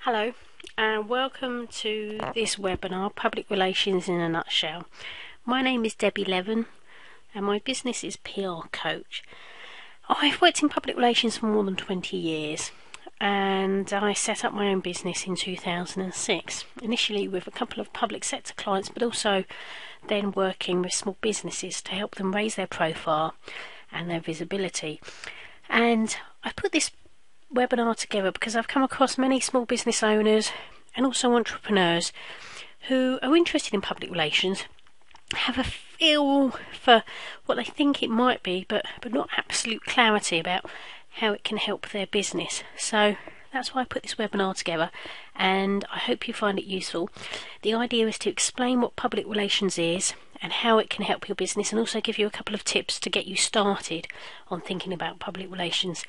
Hello and welcome to this webinar, Public Relations in a Nutshell. My name is Debbie Levin and my business is PR Coach. I've worked in public relations for more than 20 years and I set up my own business in 2006, initially with a couple of public sector clients, but also then working with small businesses to help them raise their profile and their visibility. And I put this webinar together because I've come across many small business owners and also entrepreneurs who are interested in public relations, have a feel for what they think it might be, but not absolute clarity about how it can help their business. So that's why I put this webinar together, and I hope you find it useful. The idea is to explain what public relations is and how it can help your business, and also give you a couple of tips to get you started on thinking about public relations.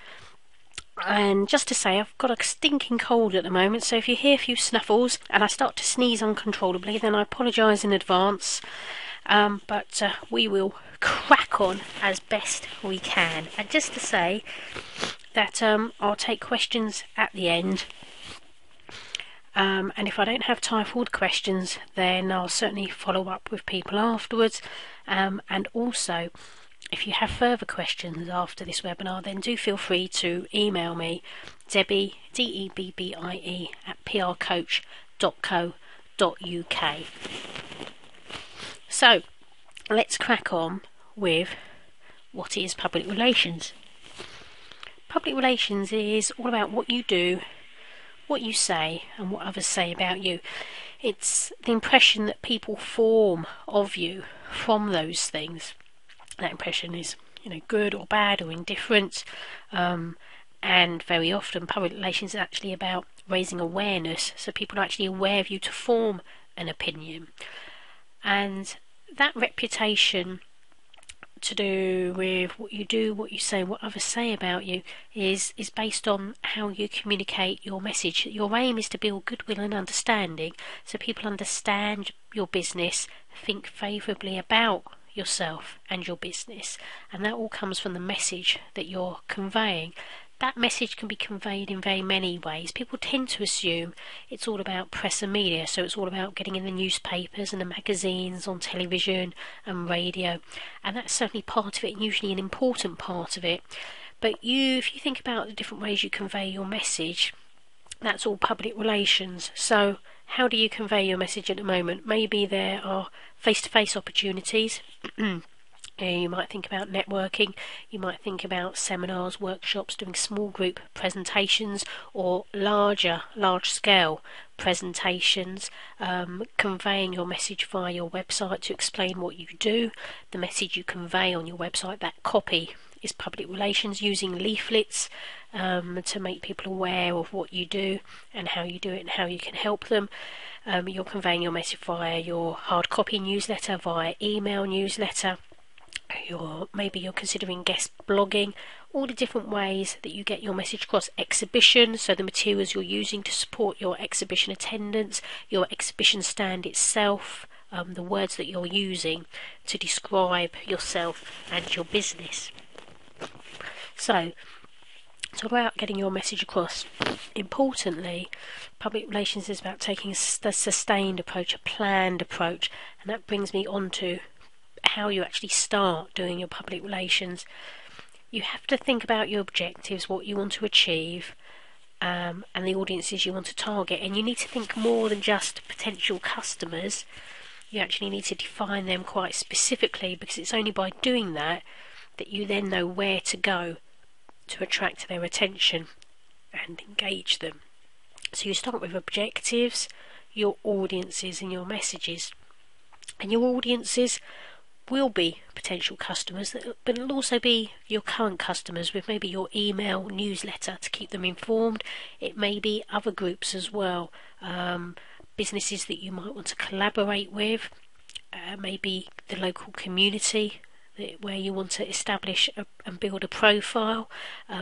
And just to say, I've got a stinking cold at the moment, so if you hear a few snuffles and I start to sneeze uncontrollably, then I apologise in advance. But we will crack on as best we can. And just to say that I'll take questions at the end. And if I don't have time for all the questions, then I'll certainly follow up with people afterwards. And also, if you have further questions after this webinar, then do feel free to email me, Debbie, DEBBIE, at prcoach.co.uk. So, let's crack on with what is public relations. Public relations is all about what you do, what you say, and what others say about you. It's the impression that people form of you from those things. That impression is, good or bad or indifferent, and very often public relations is actually about raising awareness, so people are actually aware of you to form an opinion. And that reputation to do with what you do, what you say, what others say about you is based on how you communicate your message. Your aim is to build goodwill and understanding, so people understand your business, think favourably about yourself and your business, and that all comes from the message that you're conveying. That message can be conveyed in very many ways. People tend to assume it's all about press and media, so it's all about getting in the newspapers and the magazines, on television and radio, and that's certainly part of it, and usually an important part of it. But if you think about the different ways you convey your message, that's all public relations. So how do you convey your message at the moment? Maybe there are face-to-face opportunities. You might think about networking, you might think about seminars, workshops, doing small group presentations or large-scale presentations, conveying your message via your website to explain what you do, the message you convey on your website, that copy is public relations, using leaflets to make people aware of what you do and how you do it and how you can help them. You're conveying your message via your hard copy newsletter, via email newsletter. Maybe you're considering guest blogging, all the different ways that you get your message across. Exhibition, so the materials you're using to support your exhibition attendance, your exhibition stand itself, the words that you're using to describe yourself and your business. So it's all about getting your message across. Importantly, public relations is about taking a sustained approach, a planned approach, and that brings me on to how you actually start doing your public relations. You have to think about your objectives, what you want to achieve, and the audiences you want to target, and you need to think more than just potential customers. You actually need to define them quite specifically, because it's only by doing that that you then know where to go to attract their attention and engage them. So you start with objectives, your audiences and your messages. And your audiences will be potential customers, but it'll also be your current customers with maybe your email newsletter to keep them informed. It may be other groups as well, businesses that you might want to collaborate with, maybe the local community where you want to establish and build a profile.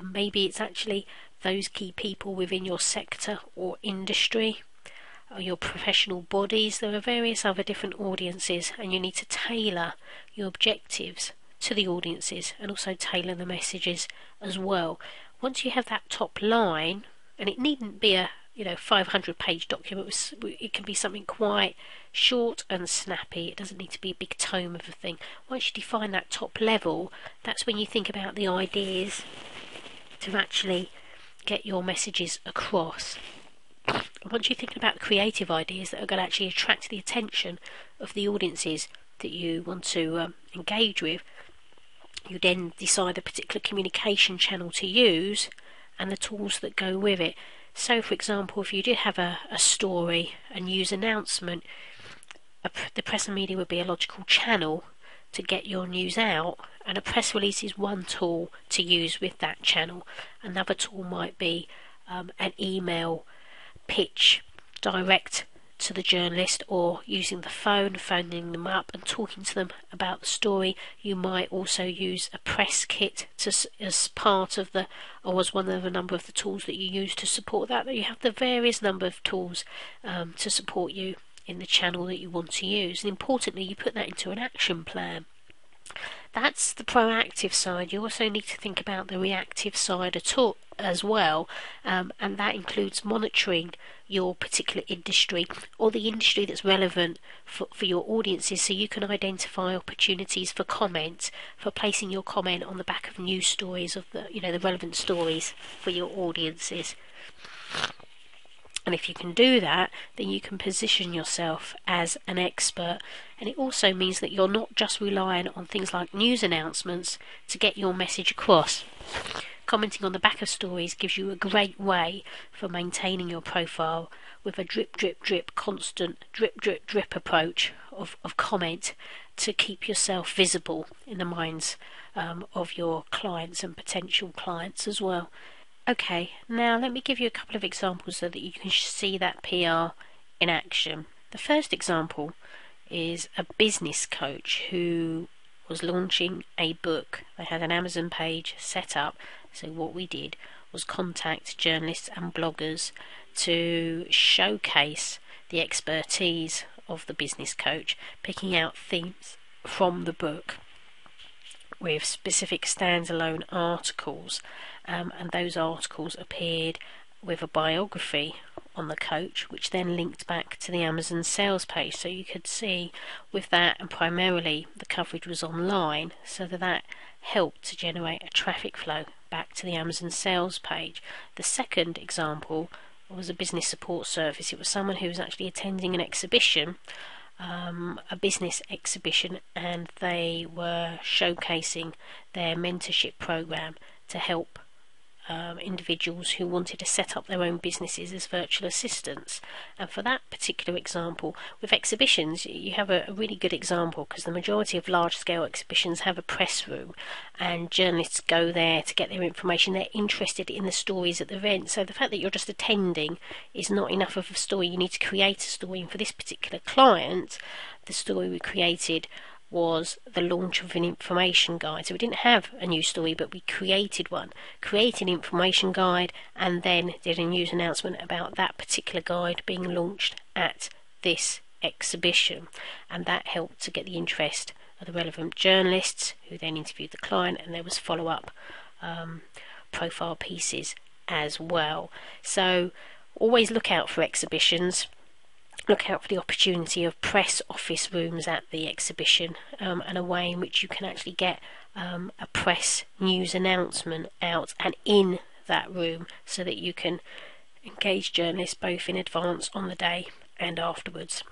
Maybe it's actually those key people within your sector or industry, or your professional bodies. There are various other different audiences, and you need to tailor your objectives to the audiences and also tailor the messages as well. Once you have that top line, and it needn't be a 500-page document. It can be something quite short and snappy. It doesn't need to be a big tome of a thing. Once you define that top level, that's when you think about the ideas to actually get your messages across. Once you think about the creative ideas that are going to actually attract the attention of the audiences that you want to engage with, you then decide the particular communication channel to use and the tools that go with it. So, for example, if you did have a story, a news announcement, the press and media would be a logical channel to get your news out, and a press release is one tool to use with that channel. Another tool might be an email pitch direct to the journalist, or using the phone, phoning them up and talking to them about the story. You might also use a press kit as part of or as one of a number of the tools that you use to support that. You have the various number of tools to support you in the channel that you want to use, and importantly, you put that into an action plan. That's the proactive side. You also need to think about the reactive side as well, and that includes monitoring your particular industry or the industry that's relevant for your audiences, so you can identify opportunities for comment, for placing your comment on the back of news stories of the relevant stories for your audiences. And if you can do that, then you can position yourself as an expert. And it also means that you're not just relying on things like news announcements to get your message across. Commenting on the back of stories gives you a great way for maintaining your profile with a drip, drip, drip, constant drip, drip, drip approach of comment to keep yourself visible in the minds of your clients and potential clients as well. Okay, now let me give you a couple of examples so that you can see that PR in action. The first example is a business coach who was launching a book. They had an Amazon page set up, so what we did was contact journalists and bloggers to showcase the expertise of the business coach, picking out themes from the book with specific standalone articles, and those articles appeared with a biography on the coach, which then linked back to the Amazon sales page. So you could see with that, and primarily the coverage was online, so that helped to generate a traffic flow back to the Amazon sales page. The second example was a business support service. It was someone who was actually attending an exhibition, a business exhibition, and they were showcasing their mentorship program to help individuals who wanted to set up their own businesses as virtual assistants. And for that particular example, with exhibitions, you have a really good example, because the majority of large-scale exhibitions have a press room, and journalists go there to get their information. They're interested in the stories at the event, so the fact that you're just attending is not enough of a story. You need to create a story, and for this particular client, the story we created was the launch of an information guide. So we didn't have a news story, but we created one, created an information guide, and then did a news announcement about that particular guide being launched at this exhibition. And that helped to get the interest of the relevant journalists, who then interviewed the client, and there was follow-up profile pieces as well. So always look out for exhibitions. Look out for the opportunity of press office rooms at the exhibition, and a way in which you can actually get a press news announcement out and in that room, so that you can engage journalists both in advance on the day and afterwards.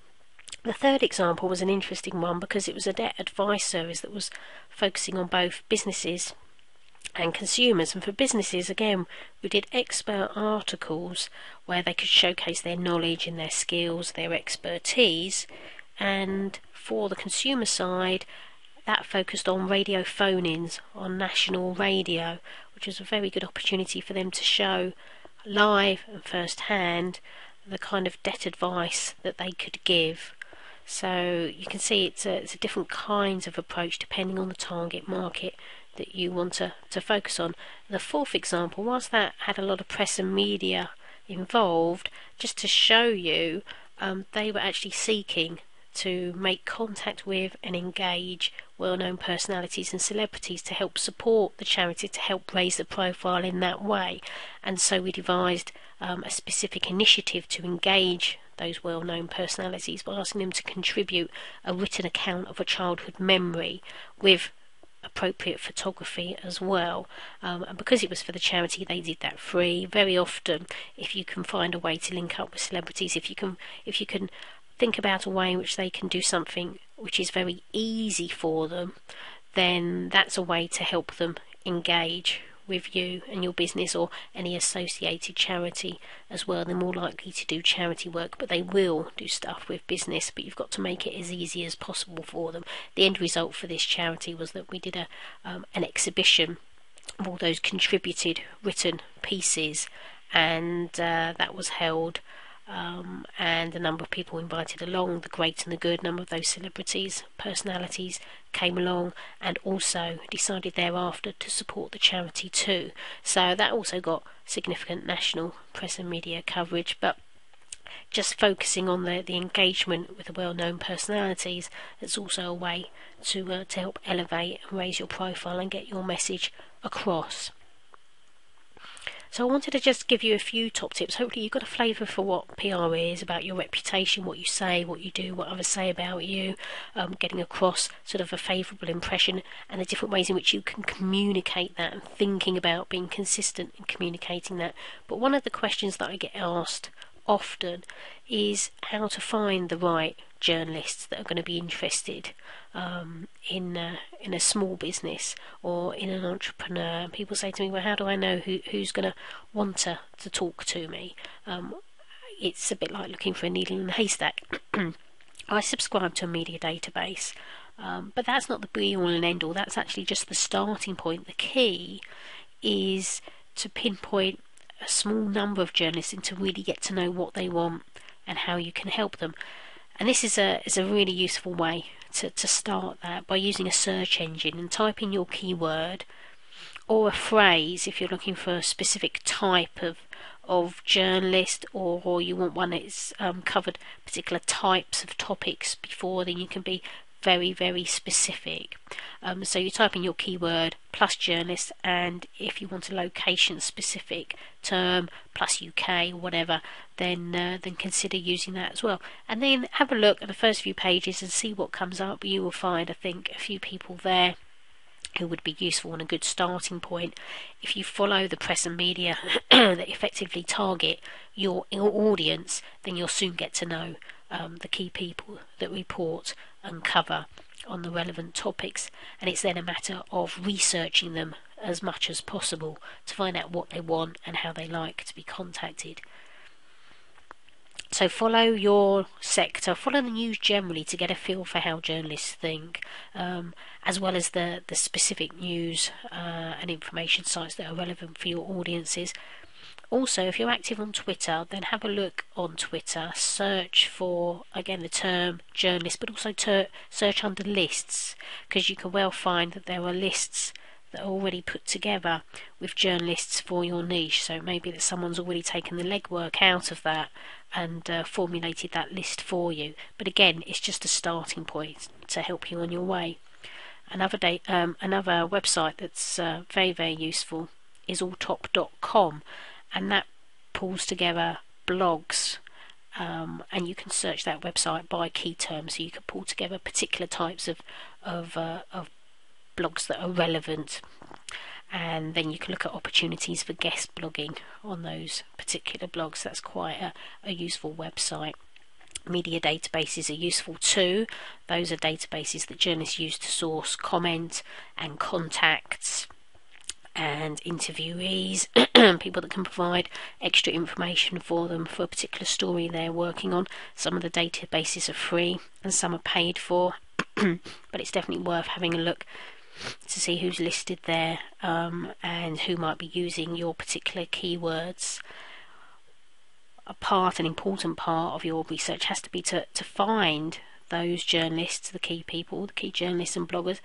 The third example was an interesting one, because it was a debt advice service that was focusing on both businesses and consumers. And for businesses, again, we did expert articles where they could showcase their knowledge and their skills, their expertise. And for the consumer side, that focused on radio phone-ins on national radio, which was a very good opportunity for them to show live and first-hand the kind of debt advice that they could give. So you can see it's a different kinds of approach depending on the target market that you want to focus on. The fourth example, whilst that had a lot of press and media involved, just to show you, they were actually seeking to make contact with and engage well-known personalities and celebrities to help support the charity, to help raise the profile in that way. And so we devised a specific initiative to engage those well-known personalities by asking them to contribute a written account of a childhood memory with appropriate photography as well, and because it was for the charity, they did that free. Very often, if you can find a way to link up with celebrities, if you can think about a way in which they can do something which is very easy for them, then that's a way to help them engage with you and your business or any associated charity as well. They're more likely to do charity work, but they will do stuff with business, but you've got to make it as easy as possible for them. The end result for this charity was that we did an exhibition of all those contributed written pieces, and that was held, and a number of people invited along, the great and the good. Number of those celebrities, personalities came along, and also decided thereafter to support the charity too. So that also got significant national press and media coverage. But just focusing on the engagement with the well-known personalities, it's also a way to help elevate and raise your profile and get your message across. So I wanted to just give you a few top tips. Hopefully you've got a flavour for what PR is, about your reputation, what you say, what you do, what others say about you, getting across sort of a favourable impression, and the different ways in which you can communicate that, and thinking about being consistent in communicating that. But one of the questions that I get asked often is how to find the right journalists that are going to be interested in a small business or in an entrepreneur. People say to me, well, how do I know who's going to want to talk to me? It's a bit like looking for a needle in a haystack. I subscribe to a media database, but that's not the be-all and end-all. That's actually just the starting point. The key is to pinpoint a small number of journalists and to really get to know what they want and how you can help them. And this is a really useful way to start that, by using a search engine and typing your keyword or a phrase if you're looking for a specific type of journalist, or you want one that's covered particular types of topics before. Then you can be very, very specific. So you type in your keyword plus journalist, and if you want a location specific term plus UK or whatever, then consider using that as well. And then have a look at the first few pages and see what comes up. You will find, I think, a few people there who would be useful and a good starting point. If you follow the press and media that effectively target your audience, then you'll soon get to know the key people that report and cover on the relevant topics, and it's then a matter of researching them as much as possible to find out what they want and how they like to be contacted. So follow your sector, follow the news generally to get a feel for how journalists think, as well as the specific news and information sites that are relevant for your audiences. Also, if you're active on Twitter, then have a look on Twitter, search for, again, the term journalist, but also search under lists, because you can well find that there are lists that are already put together with journalists for your niche. So maybe that someone's already taken the legwork out of that and formulated that list for you. But again, it's just a starting point to help you on your way. Another website that's very, very useful is alltop.com. And that pulls together blogs, and you can search that website by key terms, so you can pull together particular types of blogs that are relevant, and then you can look at opportunities for guest blogging on those particular blogs. That's quite a useful website. Media databases are useful too. Those are databases that journalists use to source comment and contacts and interviewees, people that can provide extra information for them for a particular story they're working on. Some of the databases are free and some are paid for, but it's definitely worth having a look to see who's listed there, and who might be using your particular keywords. An important part of your research has to be to find those journalists, the key people, the key journalists and bloggers,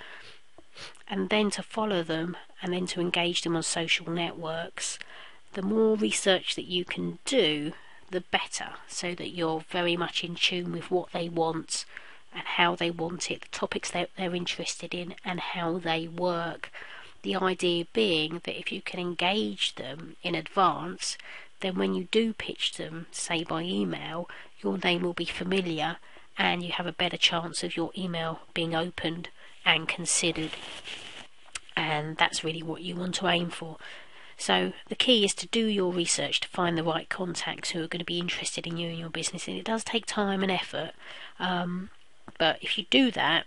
and then to follow them, and then to engage them on social networks. The more research that you can do, the better, so that you're very much in tune with what they want and how they want it, the topics they're interested in and how they work. The idea being that if you can engage them in advance, then when you do pitch them, say by email, your name will be familiar and you have a better chance of your email being opened and considered. And that's really what you want to aim for. So the key is to do your research to find the right contacts who are going to be interested in you and your business. And it does take time and effort, but if you do that,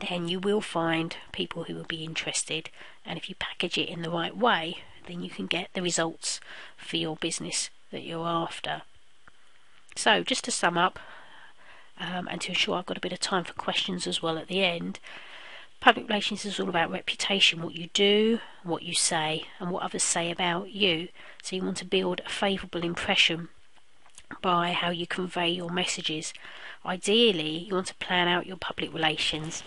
then you will find people who will be interested. And if you package it in the right way, then you can get the results for your business that you're after. So just to sum up, and to ensure I've got a bit of time for questions as well at the end, public relations is all about reputation, what you do, what you say, and what others say about you. So you want to build a favourable impression by how you convey your messages. Ideally, you want to plan out your public relations.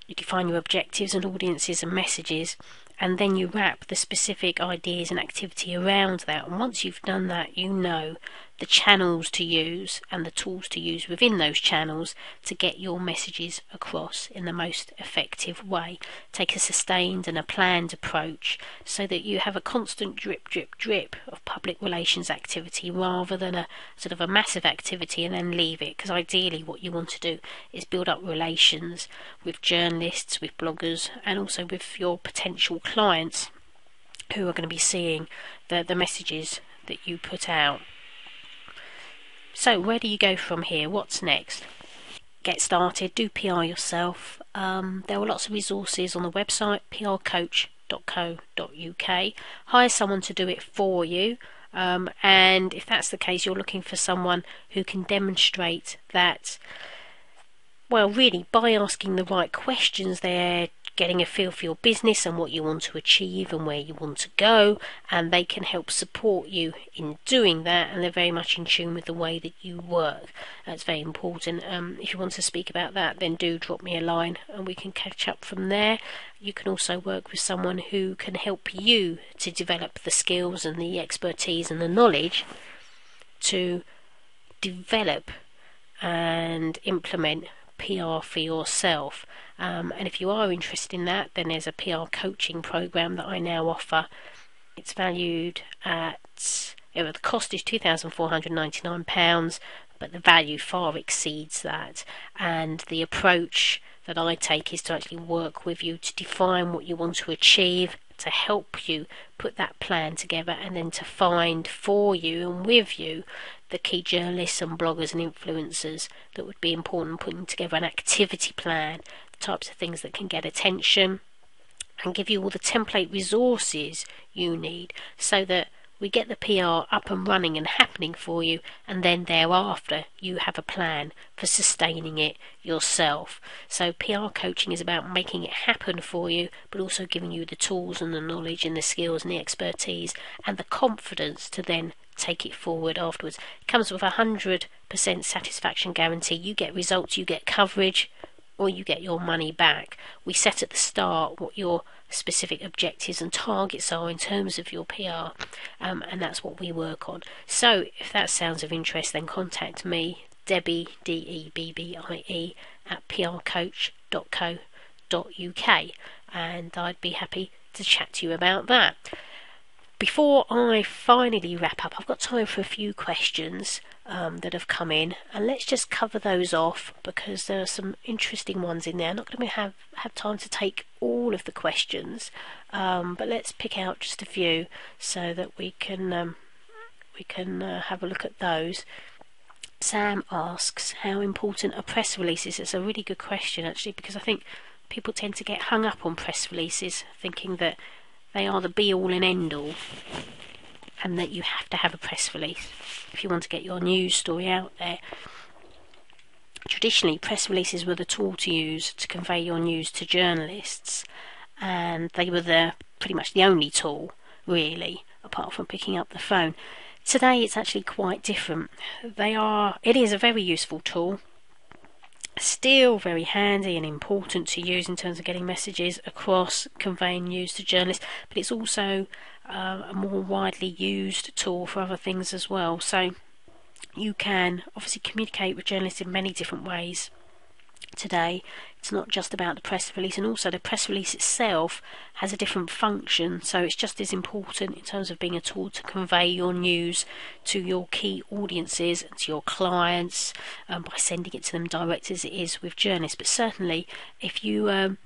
You define your objectives and audiences and messages, and then you wrap the specific ideas and activity around that. And once you've done that, you know the channels to use and the tools to use within those channels to get your messages across in the most effective way. Take a sustained and a planned approach so that you have a constant drip, drip, drip of public relations activity rather than a sort of a massive activity and then leave it. Because ideally what you want to do is build up relations with journalists, with bloggers, and also with your potential clients who are going to be seeing the messages that you put out. So where do you go from here? What's next? Get started, do PR yourself. There are lots of resources on the website, prcoach.co.uk. Hire someone to do it for you. And if that's the case, you're looking for someone who can demonstrate that, well, really, by asking the right questions, they're getting a feel for your business and what you want to achieve and where you want to go, and they can help support you in doing that, and they're very much in tune with the way that you work. That's very important. If you want to speak about that, then do drop me a line and we can catch up from there. You can also work with someone who can help you to develop the skills and the expertise and the knowledge to develop and implement PR for yourself. And if you are interested in that, then there's a PR coaching program that I now offer. It's valued at, the cost is £2,499, but the value far exceeds that. And the approach that I take is to actually work with you to define what you want to achieve, to help you put that plan together, and then to find for you and with you the key journalists and bloggers and influencers that would be important, putting together an activity plan, the types of things that can get attention, and give you all the template resources you need so that we get the PR up and running and happening for you, and then thereafter you have a plan for sustaining it yourself. So PR coaching is about making it happen for you, but also giving you the tools and the knowledge and the skills and the expertise and the confidence to then take it forward afterwards. It comes with 100% satisfaction guarantee. You get results, you get coverage, or you get your money back. We set at the start what your specific objectives and targets are in terms of your PR, and that's what we work on. So if that sounds of interest, then contact me, Debbie, DEBBIE, at prcoach.co.uk, and I'd be happy to chat to you about that. Before I finally wrap up, I've got time for a few questions that have come in, and let's just cover those off because there are some interesting ones in there. I'm not going to have time to take all of the questions, but let's pick out just a few so that we can have a look at those. Sam asks, how important are press releases? It's a really good question actually, because I think people tend to get hung up on press releases, thinking that they are the be-all and end-all, and that you have to have a press release if you want to get your news story out there. Traditionally, press releases were the tool to use to convey your news to journalists, and they were pretty much the only tool, really, apart from picking up the phone. Today, it's actually quite different. It is a very useful tool, still very handy and important to use in terms of getting messages across, conveying news to journalists, but it's also a more widely used tool for other things as well. So you can obviously communicate with journalists in many different ways today. It's not just about the press release, and also the press release itself has a different function, so it's just as important in terms of being a tool to convey your news to your key audiences and to your clients by sending it to them direct as it is with journalists. But certainly if you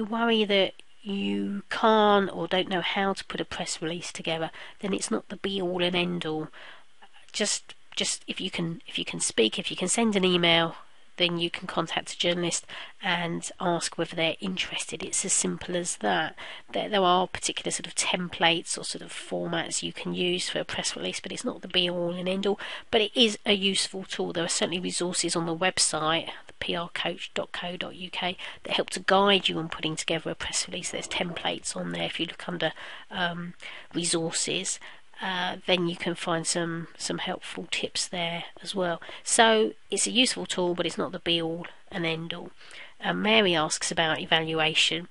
worry that you can't or don't know how to put a press release together, then it's not the be all and end all. Just if you can speak, if you can send an email, then you can contact a journalist and ask whether they're interested. It's as simple as that. There are particular sort of templates or sort of formats you can use for a press release, but it's not the be all and end all. But it is a useful tool. There are certainly resources on the website, theprcoach.co.uk, that help to guide you on putting together a press release. There's templates on there. If you look under resources, then you can find some helpful tips there as well. So it's a useful tool, but it's not the be all and end all. Mary asks about evaluation.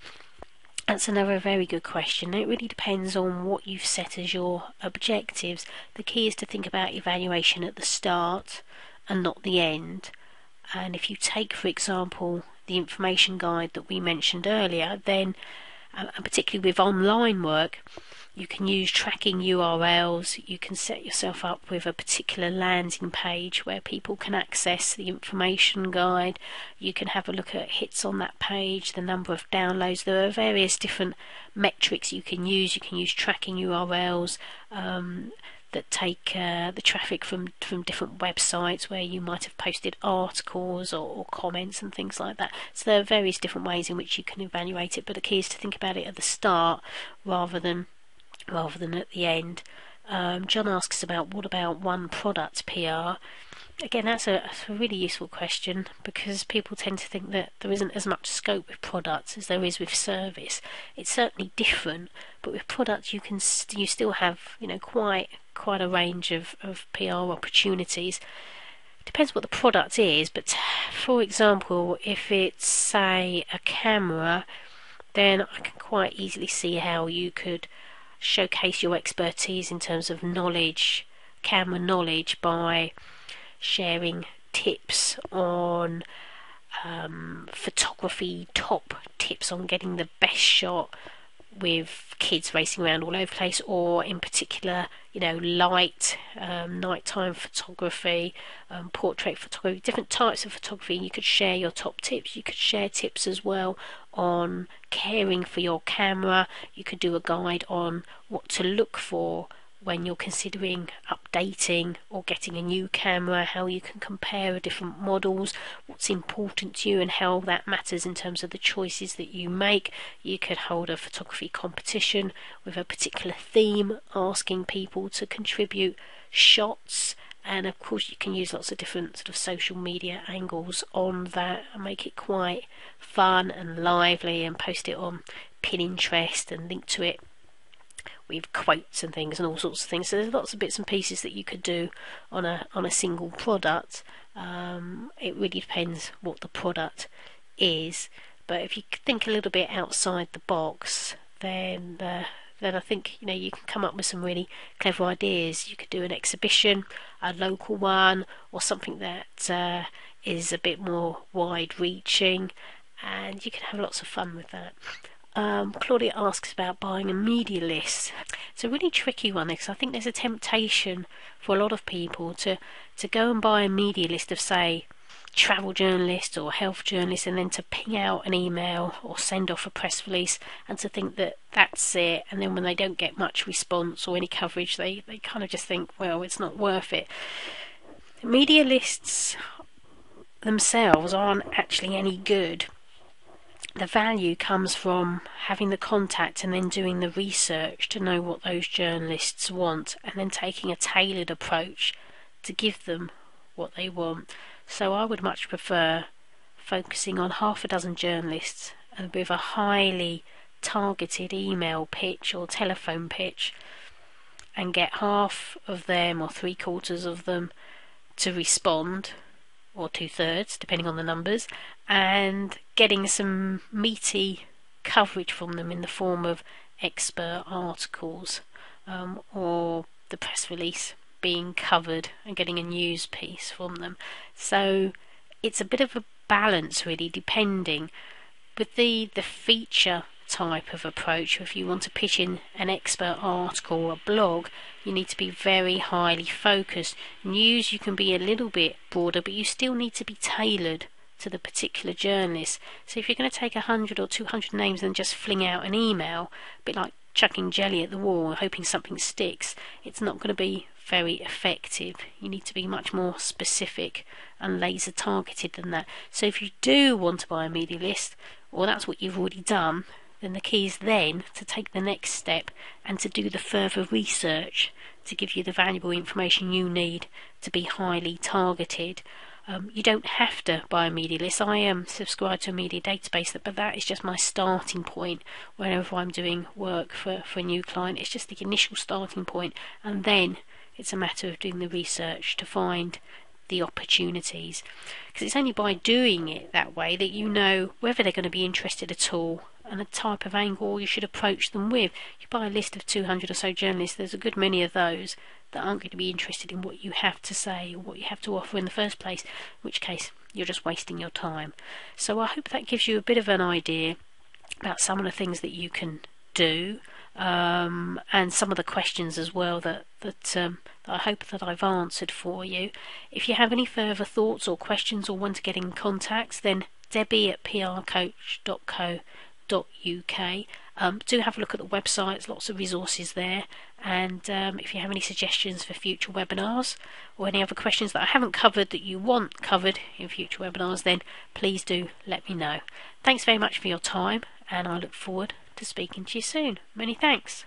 That's another very good question. It really depends on what you've set as your objectives. The key is to think about evaluation at the start and not the end. And if you take, for example, the information guide that we mentioned earlier, then and particularly with online work, you can use tracking URLs. You can set yourself up with a particular landing page where people can access the information guide. You can have a look at hits on that page, the number of downloads. There are various different metrics you can use. You can use tracking URLs that take the traffic from different websites where you might have posted articles or comments and things like that. So there are various different ways in which you can evaluate it, but the key is to think about it at the start rather than at the end. John asks about what about one product PR. Again, that's a really useful question, because people tend to think that there isn't as much scope with products as there is with service. It's certainly different, but with products you still have quite a range of PR opportunities. Depends what the product is, but for example, if it's, say, a camera, then I can quite easily see how you could showcase your expertise in terms of camera knowledge, by sharing tips on photography, top tips on getting the best shot with kids racing around all over the place, or in particular, light, nighttime photography, portrait photography, different types of photography. You could share your top tips. You could share tips as well on caring for your camera. You could do a guide on what to look for when you're considering updating or getting a new camera, how you can compare different models, what's important to you and how that matters in terms of the choices that you make. You could hold a photography competition with a particular theme, asking people to contribute shots, and of course you can use lots of different sort of social media angles on that and make it quite fun and lively, and post it on Pinterest and link to it with quotes and things and all sorts of things. So there's lots of bits and pieces that you could do on a single product. It really depends what the product is, but if you think a little bit outside the box, then I think you can come up with some really clever ideas. You could do an exhibition, a local one, or something that is a bit more wide-reaching, and you can have lots of fun with that. Claudia asks about buying a media list. It's a really tricky one, because I think there's a temptation for a lot of people to go and buy a media list of, say, travel journalists or health journalists, and then to ping out an email or send off a press release, and to think that that's it. And then when they don't get much response or any coverage, they kind of just think, well, it's not worth it. Media lists themselves aren't actually any good. The value comes from having the contact and then doing the research to know what those journalists want, and then taking a tailored approach to give them what they want. So I would much prefer focusing on half a dozen journalists and with a highly targeted email pitch or telephone pitch, and get half of them or 3/4 of them to respond, or 2/3 depending on the numbers, and getting some meaty coverage from them in the form of expert articles, or the press release being covered and getting a news piece from them. So it's a bit of a balance really, depending. With the feature type of approach, if you want to pitch in an expert article or a blog, you need to be very highly focused. News, you can be a little bit broader, but you still need to be tailored to the particular journalist. So if you're going to take 100 or 200 names and just fling out an email, a bit like chucking jelly at the wall and hoping something sticks, it's not going to be very effective. You need to be much more specific and laser targeted than that. So if you do want to buy a media list, or that's what you've already done, then the key is then to take the next step and to do the further research to give you the valuable information you need to be highly targeted. You don't have to buy a media list. I am subscribed to a media database, but that is just my starting point whenever I'm doing work for a new client. It's just the initial starting point, and then it's a matter of doing the research to find the opportunities, because it's only by doing it that way that you know whether they're going to be interested at all and the type of angle you should approach them with. You buy a list of 200 or so journalists, there's a good many of those that aren't going to be interested in what you have to say or what you have to offer in the first place, in which case you're just wasting your time. So I hope that gives you a bit of an idea about some of the things that you can do, and some of the questions as well that I hope that I've answered for you. If you have any further thoughts or questions or want to get in contact, then debbie@prcoach.co.uk. Do have a look at the website, there's lots of resources there, and if you have any suggestions for future webinars or any other questions that I haven't covered that you want covered in future webinars, then please do let me know. Thanks very much for your time, and I look forward to speaking to you soon. Many thanks.